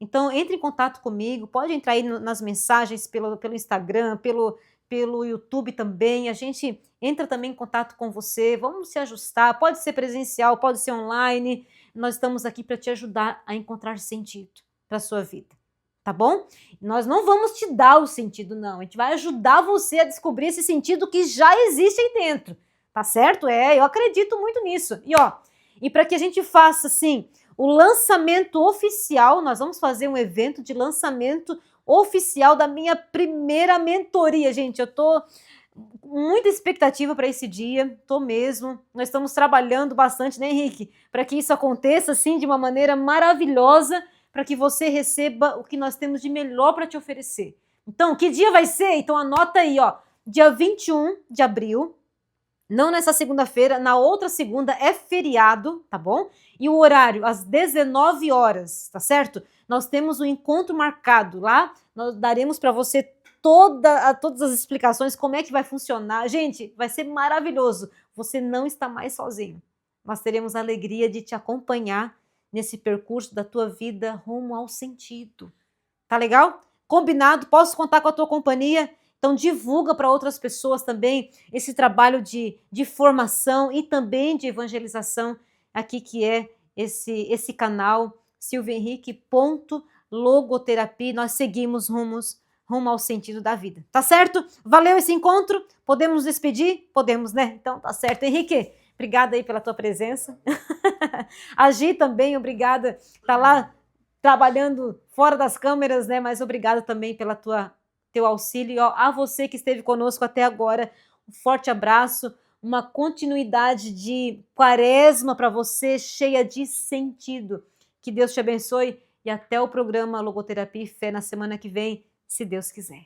Então entre em contato comigo, pode entrar aí nas mensagens pelo Instagram, pelo YouTube também, a gente entra também em contato com você, vamos se ajustar, pode ser presencial, pode ser online, nós estamos aqui para te ajudar a encontrar sentido para a sua vida, tá bom? Nós não vamos te dar o sentido, não, a gente vai ajudar você a descobrir esse sentido que já existe aí dentro, tá certo? Eu acredito muito nisso. E ó, e para que a gente faça assim, o lançamento oficial, nós vamos fazer um evento de lançamento oficial da minha primeira mentoria, gente. Eu tô com muita expectativa para esse dia, tô mesmo. Nós estamos trabalhando bastante, né, Henrique? Para que isso aconteça assim de uma maneira maravilhosa, para que você receba o que nós temos de melhor para te oferecer. Então, que dia vai ser? Então anota aí, ó, dia 21 de abril, não nessa segunda-feira, na outra segunda é feriado, tá bom? E o horário, às 19 horas, tá certo? Nós temos um encontro marcado lá, nós daremos para você todas as explicações, como é que vai funcionar. Gente, vai ser maravilhoso, você não está mais sozinho. Nós teremos a alegria de te acompanhar nesse percurso da tua vida rumo ao sentido. Tá legal? Combinado? Posso contar com a tua companhia? Então divulga para outras pessoas também esse trabalho de formação e também de evangelização aqui que é esse canal silviahenrique.logoterapia. Nós seguimos rumo ao sentido da vida. Tá certo? Valeu esse encontro? Podemos nos despedir? Podemos, né? Então tá certo. Henrique, obrigada aí pela tua presença. A Gi também, obrigada. Tá lá trabalhando fora das câmeras, né? Mas obrigada também pela teu auxílio. A você que esteve conosco até agora, um forte abraço, uma continuidade de quaresma para você, cheia de sentido. Que Deus te abençoe e até o programa Logoterapia e Fé na semana que vem, se Deus quiser.